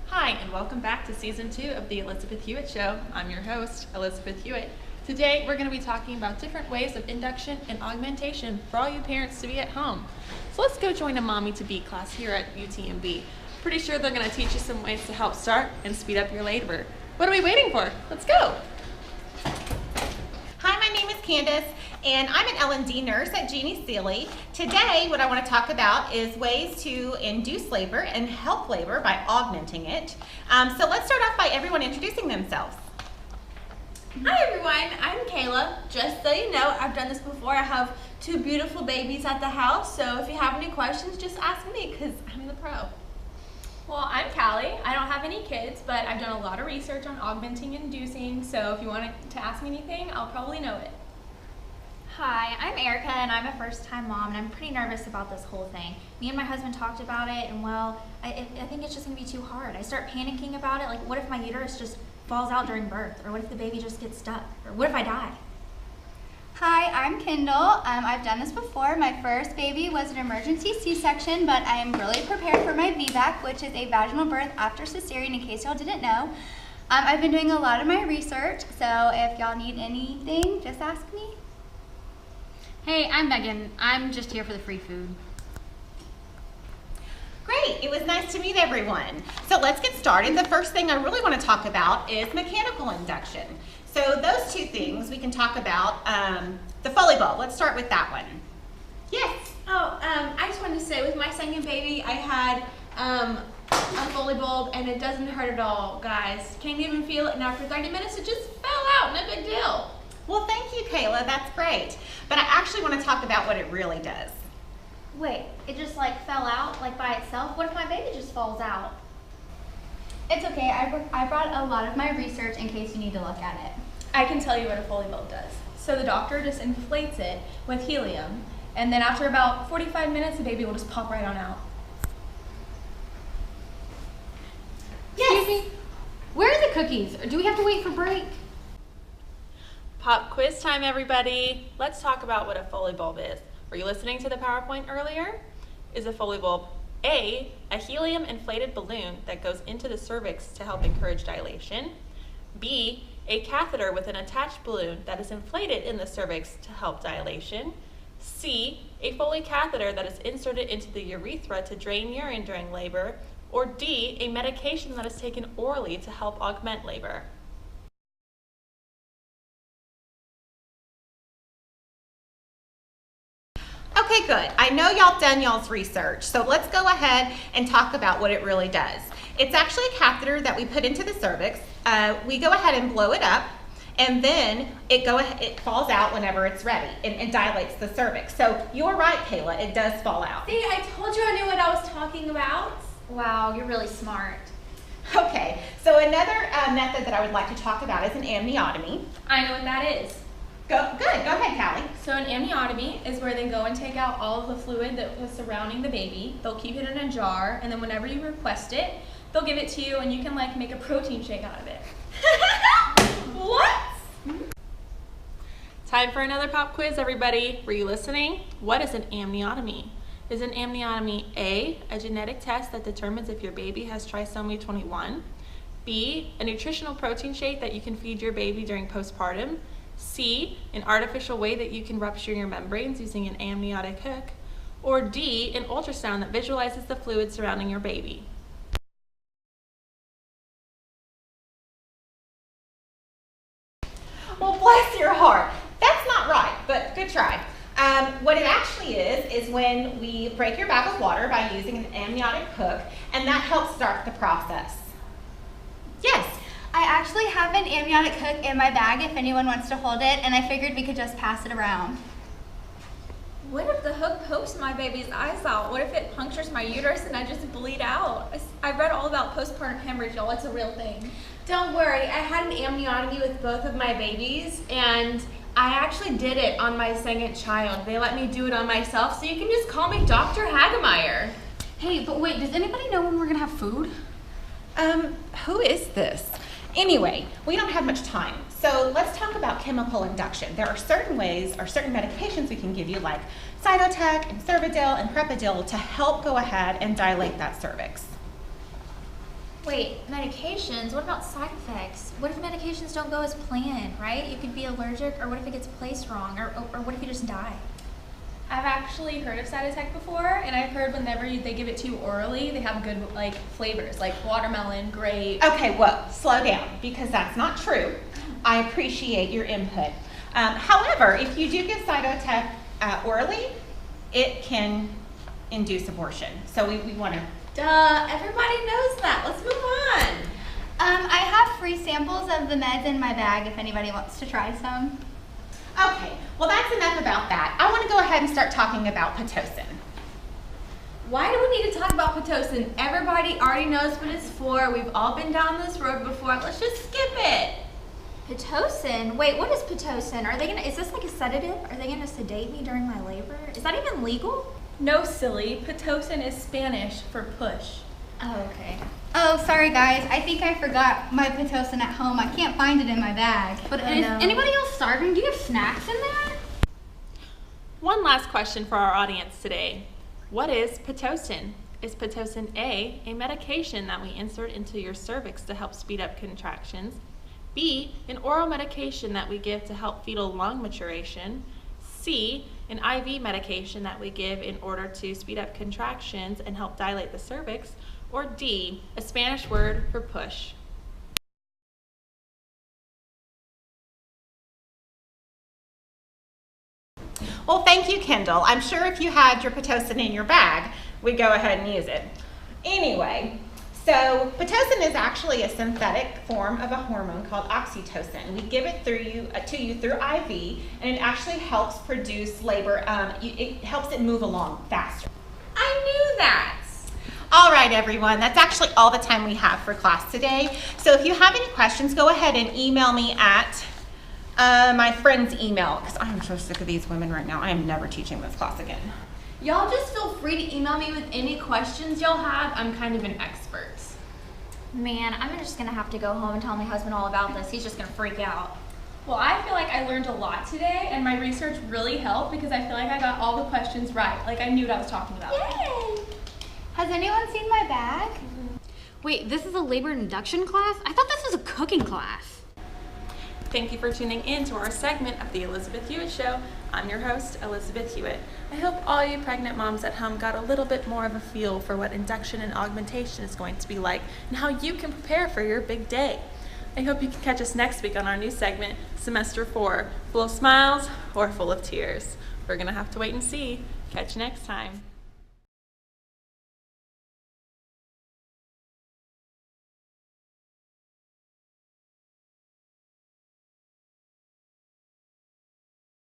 Hi, and welcome back to Season 2 of the Elizabeth Hewitt Show. I'm your host, Elizabeth Hewitt. Today, we're going to be talking about different ways of induction and augmentation for all you parents to be at home. So let's go join a Mommy to Be class here at UTMB. Pretty sure they're going to teach you some ways to help start and speed up your labor. What are we waiting for? Let's go! Hi, my name is Kandice, and I'm an L&D nurse at Jeannie Sealy. Today, what I want to talk about is ways to induce labor and help labor by augmenting it. So let's start off by everyone introducing themselves. Hi everyone, I'm Kayla. Just so you know, I've done this before. I have two beautiful babies at the house, so if you have any questions, just ask me because I'm the pro. Well, I'm Callie. I don't have any kids, but I've done a lot of research on augmenting and inducing, so if you want to ask me anything, I'll probably know it. Hi, I'm Erika, and I'm a first-time mom, and I'm pretty nervous about this whole thing. Me and my husband talked about it, and well, I think it's just going to be too hard. I start panicking about it, like what if my uterus just falls out during birth, or what if the baby just gets stuck, or what if I die? Hi, I'm Kendall. I've done this before. My first baby was an emergency C-section, but I am really prepared for my VBAC, which is a vaginal birth after cesarean, in case y'all didn't know. I've been doing a lot of my research, so if y'all need anything, just ask me. Hey, I'm Megan. I'm just here for the free food. Great, it was nice to meet everyone. So let's get started. The first thing I really want to talk about is mechanical induction. So those two things we can talk about. The Foley bulb, let's start with that one. Yes? I just wanted to say, with my second baby, I had a Foley bulb, and it doesn't hurt at all, guys. Can't even feel it, and after 30 minutes, it just fell out, no big deal. Well, thank you, Kayla, that's great. But I actually want to talk about what it really does. Wait, it just like fell out, like by itself? What if my baby just falls out? It's okay. I brought a lot of my research in case you need to look at it. I can tell you what a Foley bulb does. So the doctor just inflates it with helium, and then after about 45 minutes, the baby will just pop right on out. Excuse me, where are the cookies? Or do we have to wait for break? Pop quiz time, everybody. Let's talk about what a Foley bulb is. Were you listening to the PowerPoint earlier? Is a Foley bulb A helium inflated balloon that goes into the cervix to help encourage dilation? B, a catheter with an attached balloon that is inflated in the cervix to help dilation? C, a Foley catheter that is inserted into the urethra to drain urine during labor? Or D, a medication that is taken orally to help augment labor? Okay, good. I know y'all done y'all's research, so let's go ahead and talk about what it really does. It's actually a catheter that we put into the cervix. We go ahead and blow it up, and then it falls out whenever it's ready and dilates the cervix. So you're right, Kayla, it does fall out. See, I told you I knew what I was talking about. Wow, you're really smart. Okay, so another method that I would like to talk about is an amniotomy. I know what that is. Good, go ahead, Callie. So an amniotomy is where they go and take out all of the fluid that was surrounding the baby. They'll keep it in a jar, and then whenever you request it, they'll give it to you, and you can like make a protein shake out of it. What? Time for another pop quiz, everybody. Were you listening? What is an amniotomy? Is an amniotomy A genetic test that determines if your baby has trisomy 21? B, a nutritional protein shake that you can feed your baby during postpartum? C, an artificial way that you can rupture your membranes using an amniotic hook? Or D, an ultrasound that visualizes the fluid surrounding your baby? Well, bless your heart. That's not right, but good try. What it actually is when we break your bag of water by using an amniotic hook, and that helps start the process. Yes? I actually have an amniotic hook in my bag if anyone wants to hold it, and I figured we could just pass it around. What if the hook pokes my baby's eyes out? What if it punctures my uterus and I just bleed out? I read all about postpartum hemorrhage, y'all. It's a real thing. Don't worry, I had an amniotomy with both of my babies, and I actually did it on my second child. They let me do it on myself, so you can just call me Dr. Hagerman. Hey, but wait, does anybody know when we're gonna have food? Who is this? Anyway, we don't have much time, so let's talk about chemical induction. There are certain ways or certain medications we can give you, like Cytotec and Cervidil and Prepidil, to help go ahead and dilate that cervix. Wait, medications? What about side effects? What if medications don't go as planned, right? You could be allergic, or what if it gets placed wrong, or what if you just die? I've actually heard of side effect before, and I've heard whenever they give it to you orally, they have good like flavors, like watermelon, grape. Okay, well, slow down, because that's not true. I appreciate your input. However, if you do get Cytotec orally, it can induce abortion. So we want to. Duh, everybody knows that. Let's move on. I have free samples of the meds in my bag if anybody wants to try some. Okay, well that's enough about that. I want to go ahead and start talking about Pitocin. Why do we need to talk about Pitocin? Everybody already knows what it's for. We've all been down this road before. Let's just skip it. Pitocin? Wait, what is Pitocin? Is this like a sedative? Are they gonna sedate me during my labor? Is that even legal? No, silly. Pitocin is Spanish for push. Oh, okay. Oh, sorry guys. I think I forgot my Pitocin at home. I can't find it in my bag. But Oh, is no. anybody else starving? Do you have snacks in there? One last question for our audience today. What is Pitocin? Is Pitocin A medication that we insert into your cervix to help speed up contractions? B, an oral medication that we give to help fetal lung maturation? C, an IV medication that we give in order to speed up contractions and help dilate the cervix? Or D, a Spanish word for push? Well, thank you, Kendall. I'm sure if you had your Pitocin in your bag, we'd go ahead and use it. Anyway, so Pitocin is actually a synthetic form of a hormone called oxytocin. We give it to you through IV, and it actually helps produce labor. It helps it move along faster. I knew that. All right, everyone, that's actually all the time we have for class today. So if you have any questions, go ahead and email me at my friend's email, because I am so sick of these women right now. I am never teaching this class again. Y'all just feel free to email me with any questions y'all have. I'm kind of an expert. Man, I'm just gonna have to go home and tell my husband all about this. He's just gonna freak out. Well, I feel like I learned a lot today, and my research really helped because I feel like I got all the questions right. Like I knew what I was talking about. Yay! Has anyone seen my bag? Wait, this is a labor induction class? I thought this was a cooking class. Thank you for tuning in to our segment of the Elizabeth Hewitt Show. I'm your host, Elizabeth Hewitt. I hope all you pregnant moms at home got a little bit more of a feel for what induction and augmentation is going to be like and how you can prepare for your big day. I hope you can catch us next week on our new segment, Semester 4, full of smiles or full of tears. We're gonna have to wait and see. Catch you next time.